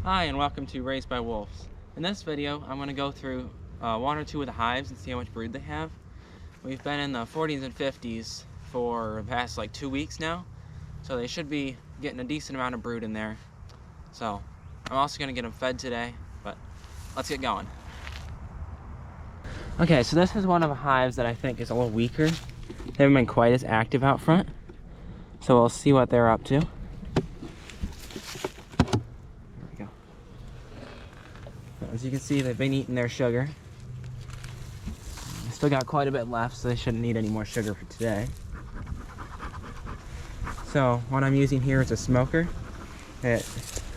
Hi and welcome to Raised by Wolves. In this video I'm going to go through one or two of the hives and see how much brood they have. We've been in the 40s and 50s for the past like 2 weeks now, so they should be getting a decent amount of brood in there. So I'm also going to get them fed today, but let's get going. Okay, so this is one of the hives that I think is a little weaker. They haven't been quite as active out front, so we'll see what they're up to. As you can see, they've been eating their sugar. Still got quite a bit left, so they shouldn't need any more sugar for today. So what I'm using here is a smoker. It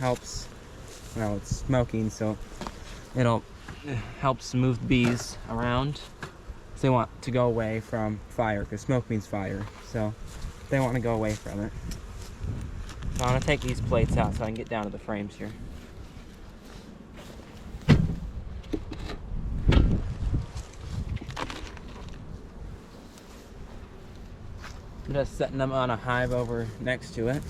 helps, well, it's smoking, so it'll help move the bees around. So they want to go away from fire, because smoke means fire. So they want to go away from it. So I'm going to take these plates out so I can get down to the frames here. I'm just setting them on a hive over next to it.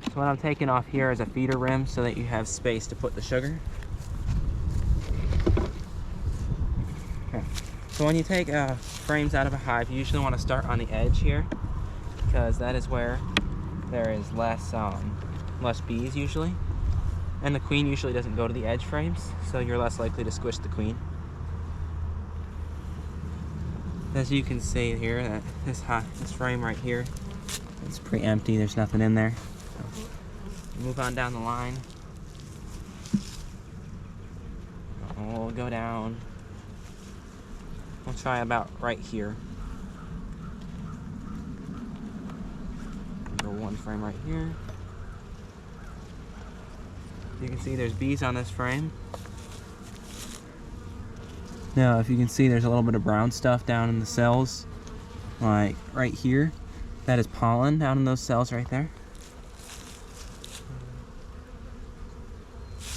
So what I'm taking off here is a feeder rim so that you have space to put the sugar. Okay. So when you take frames out of a hive, you usually want to start on the edge here, because that is where there is less bees usually. And the queen usually doesn't go to the edge frames, so you're less likely to squish the queen. As you can see here, that this frame right here, it's pretty empty. There's nothing in there. So move on down the line. We'll go down. We'll try about right here. Go one frame right here. You can see there's bees on this frame. Now, if you can see, there's a little bit of brown stuff down in the cells, like right here. That is pollen down in those cells right there.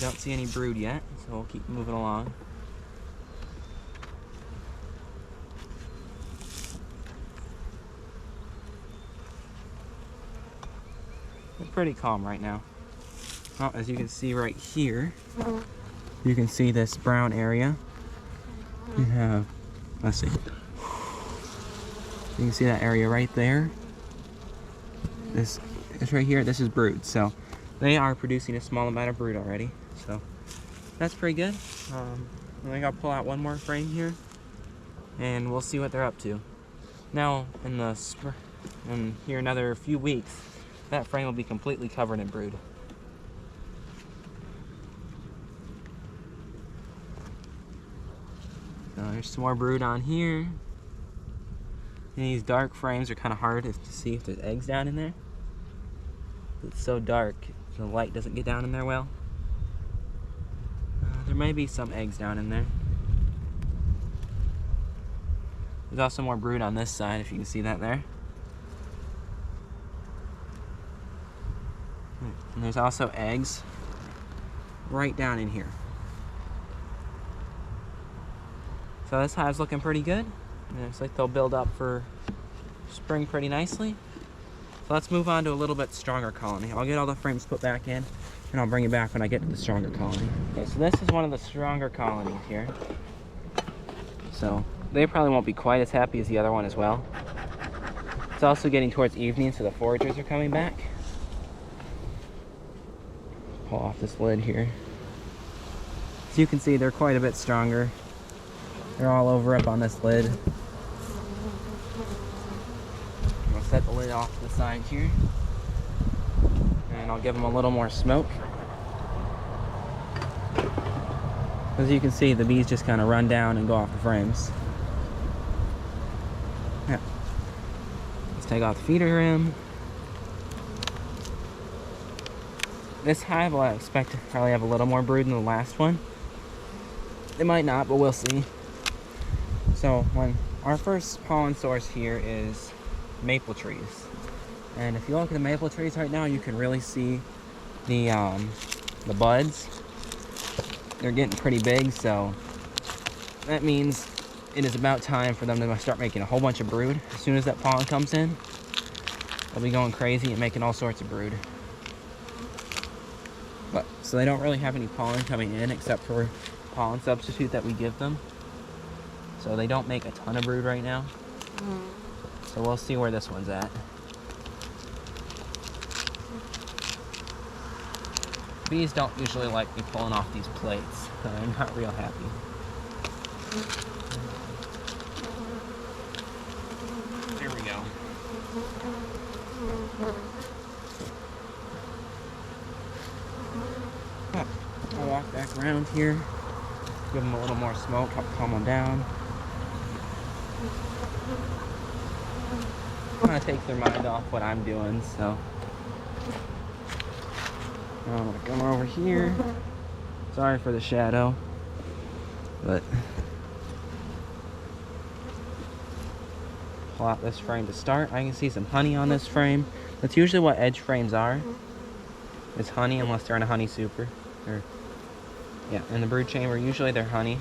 Don't see any brood yet, so we'll keep moving along. They're pretty calm right now. Well, as you can see right here, you can see this brown area. You have, let's see. You can see that area right there. This right here, this is brood. So they are producing a small amount of brood already. So that's pretty good. I think I'll pull out one more frame here and we'll see what they're up to. Now, in here another few weeks, that frame will be completely covered in brood. So there's some more brood on here. And these dark frames are kind of hard to see if there's eggs down in there. It's so dark, the light doesn't get down in there well. There may be some eggs down in there. There's also more brood on this side, if you can see that there. And there's also eggs right down in here. So this hive's looking pretty good. And it looks like they'll build up for spring pretty nicely. So let's move on to a little bit stronger colony. I'll get all the frames put back in, and I'll bring you back when I get to the stronger colony. Okay, so this is one of the stronger colonies here. So they probably won't be quite as happy as the other one as well. It's also getting towards evening, so the foragers are coming back. Pull off this lid here. As you can see, they're quite a bit stronger. They're all over up on this lid. I'll set the lid off to the side here. And I'll give them a little more smoke. As you can see, the bees just kind of run down and go off the frames. Yeah. Let's take off the feeder rim. This hive I expect to probably have a little more brood than the last one. It might not, but we'll see. So our first pollen source here is maple trees. And if you look at the maple trees right now, you can really see the buds. They're getting pretty big, so that means it is about time for them to start making a whole bunch of brood. As soon as that pollen comes in, they'll be going crazy and making all sorts of brood. But so they don't really have any pollen coming in except for pollen substitute that we give them. So they don't make a ton of brood right now. So we'll see where this one's at. Bees don't usually like me pulling off these plates. I'm not real happy. There we go. I'll walk back around here, give them a little more smoke, help calm them down. Kind of take their mind off what I'm doing, so. I'm gonna come over here. Sorry for the shadow, but pull out this frame to start. I can see some honey on this frame. That's usually what edge frames are. It's honey unless they're in a honey super. Or, yeah, in the brood chamber, usually they're honey.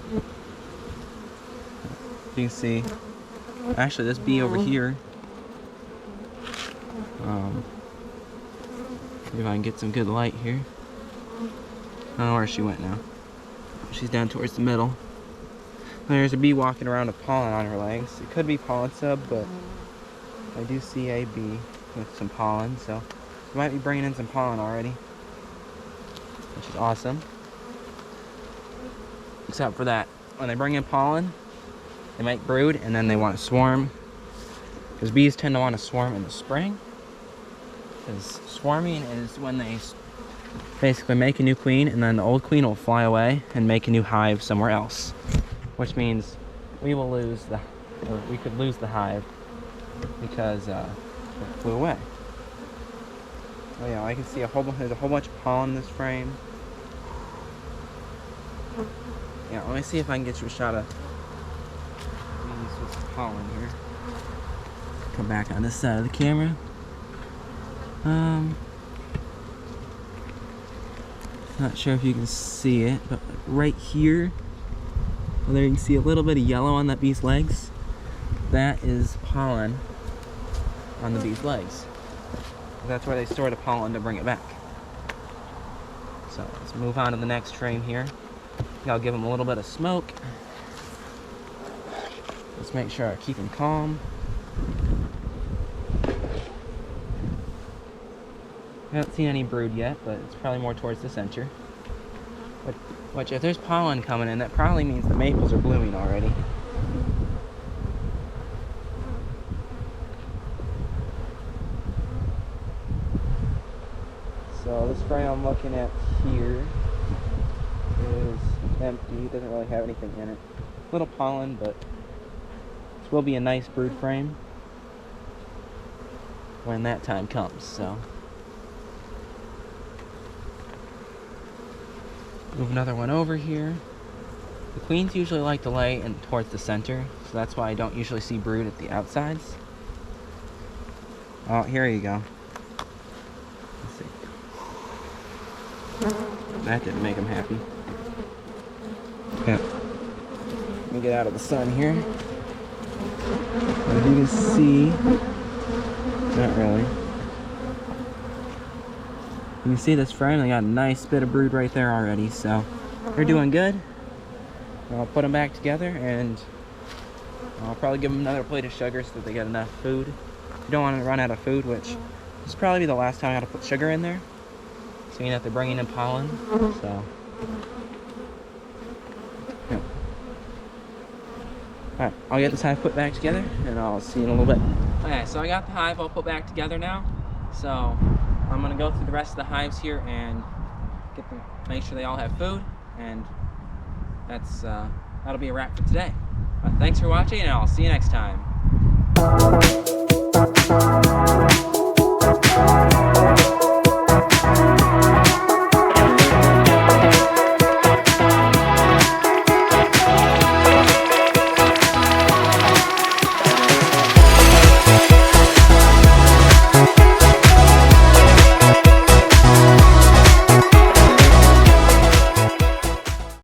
You can see, actually this bee over here, see if I can get some good light here. I don't know where she went now. She's down towards the middle. There's a bee walking around with pollen on her legs. It could be pollen sub, but I do see a bee with some pollen, so we might be bringing in some pollen already, which is awesome. Except for that, when they bring in pollen, they make brood and then they want to swarm, because bees tend to want to swarm in the spring. Because swarming is when they basically make a new queen and then the old queen will fly away and make a new hive somewhere else, which means we will lose the, or we could lose the hive because it flew away. Oh yeah, I can see there's a whole bunch of pollen in this frame. Yeah, let me see if I can get you a shot of bees with some pollen here. Come back on this side of the camera. Not sure if you can see it, but right here, well, there you can see a little bit of yellow on that bee's legs. That is pollen on the bee's legs. That's where they store the pollen to bring it back. So let's move on to the next frame here. I'll give them a little bit of smoke. Let's make sure I keep them calm. I haven't seen any brood yet, but it's probably more towards the center. Which, if there's pollen coming in, that probably means the maples are blooming already. So this frame I'm looking at here is empty. It doesn't really have anything in it. Little pollen, but this will be a nice brood frame when that time comes. So move another one over here. The queens usually like to lay in towards the center, so that's why I don't usually see brood at the outsides. Oh, here you go. Let's see. That didn't make them happy. Yeah. Let me get out of the sun here. As you can see, not really. You can see this frame, they got a nice bit of brood right there already, so they're doing good. I'll put them back together and I'll probably give them another plate of sugar so that they get enough food. You don't want to run out of food, which this will probably be the last time I got to put sugar in there, seeing that they're bringing in pollen. So, yeah. Alright, I'll get this hive put back together and I'll see you in a little bit. Okay, so I got the hive all put back together now. So I'm gonna go through the rest of the hives here and get them, make sure they all have food, and that'll be a wrap for today. Thanks for watching, and I'll see you next time.